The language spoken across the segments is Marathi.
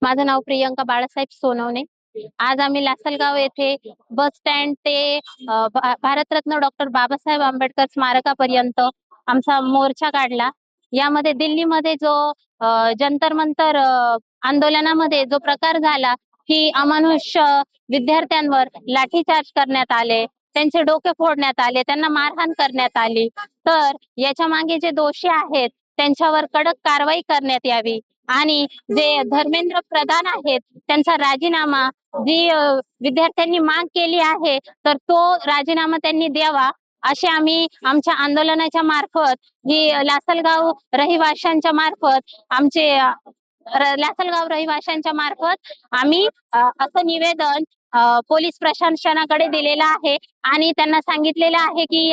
माझं नाव प्रियंका बाळासाहेब सोनवणे. आज आम्ही लासलगाव येथे बस स्टँड ते भारतरत्न डॉक्टर बाबासाहेब आंबेडकर स्मारकापर्यंत आमचा मोर्चा काढला. यामध्ये दिल्लीमध्ये जो जंतर मंतर आंदोलनामध्ये जो प्रकार झाला की अमानुष विद्यार्थ्यांवर लाठीचार्ज करण्यात आले, त्यांचे डोके फोडण्यात आले, त्यांना मारहाण करण्यात आली. तर याच्या मागे जे दोषी आहेत त्यांच्यावर कडक कारवाई करण्यात यावी आणि जे धर्मेंद्र प्रधान आहेत त्यांचा राजीनामा जी विद्यार्थ्यांनी माग केली आहे तर तो राजीनामा त्यांनी द्यावा असे आम्ही आमच्या आंदोलनाच्या मार्फत जी लासलगाव रहिवाशांच्या मार्फत लासलगाव रहिवाशांच्या मार्फत आम्ही असं निवेदन पोलीस प्रशासनाकडे दिलेलं आहे आणि त्यांना सांगितलेलं आहे की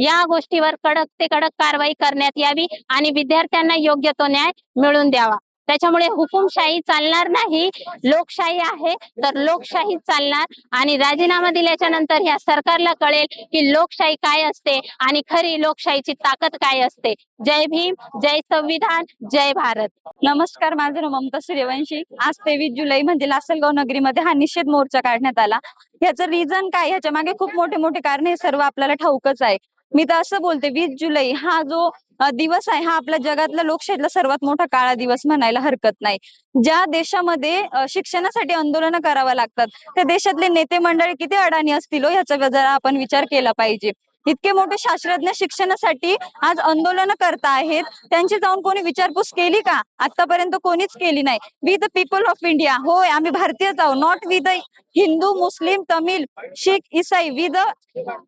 या गोष्टीवर कडक ते कडक कारवाई करण्यात यावी आणि विद्यार्थ्यांना योग्य तो न्याय मिळवून द्यावा. त्याच्यामुळे हुकुमशाही चालणार नाही, लोकशाही आहे तर लोकशाही चालणार आणि राजीनामा दिल्याच्या नंतर ह्या सरकारला कळेल की लोकशाही काय असते आणि खरी लोकशाहीची ताकद काय असते. जय भीम, जय संविधान, जय भारत. नमस्कार, माझं नाव ममता सूर्यवंशी. आज 23 जुलै म्हणजे लासलगाव नगरीमध्ये हा निषेध मोर्चा काढण्यात आला. ह्याचं रिझन काय, ह्याच्या मागे खूप मोठे मोठे कारण हे सर्व आपल्याला ठाऊकच आहे. मी तर असं बोलते 20 जुलै हा जो दिवस आहे हा आपल्या जगातला लोकशाहीतला सर्वात मोठा काळा दिवस म्हणायला हरकत नाही. ज्या देशामध्ये शिक्षणासाठी आंदोलन करावं लागतात त्या देशातले नेते मंडळी किती अडाणी असतील ह्याचा जरा आपण विचार केला पाहिजे. इतके मोठे शास्त्रज्ञ शिक्षणासाठी आज आंदोलन करता आहेत, त्यांची जाऊन कोणी विचारपूस केली का? आतापर्यंत कोणीच केली नाही. We the people of India, होय आम्ही भारतीयच आहोत, not we the Hindu, Muslim, Tamil, Sikh, Isai, we the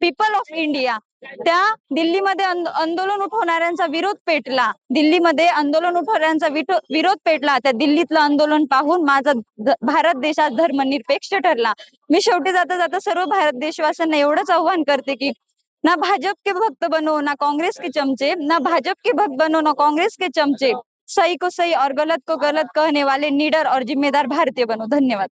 people of India. त्या दिल्लीमध्ये आंदोलन उठवणाऱ्यांचा विरोध पेटला, दिल्लीमध्ये आंदोलन उठवणाऱ्यांचा विरोध पेटला. त्या दिल्लीतलं आंदोलन पाहून माझा भारत देश आज धर्मनिरपेक्ष ठरला. मी शेवटी जाता जाता सर्व भारत देशवासियांना एवढंच आव्हान करते की ना भाजप के भक्त बनो ना कांग्रेस के चमचे, ना भाजप के भक्त बनो ना कांग्रेस के चमचे. सही को सही और गलत को गलत कहने वाले निडर और जिम्मेदार भारतीय बनो. धन्यवाद.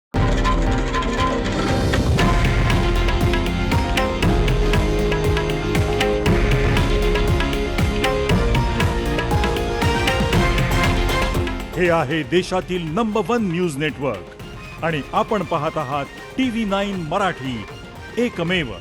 हे आहे देशातील नंबर 1 न्यूज नेटवर्क आणि आपण पाहत आहात TV9 मराठी, एकमेव.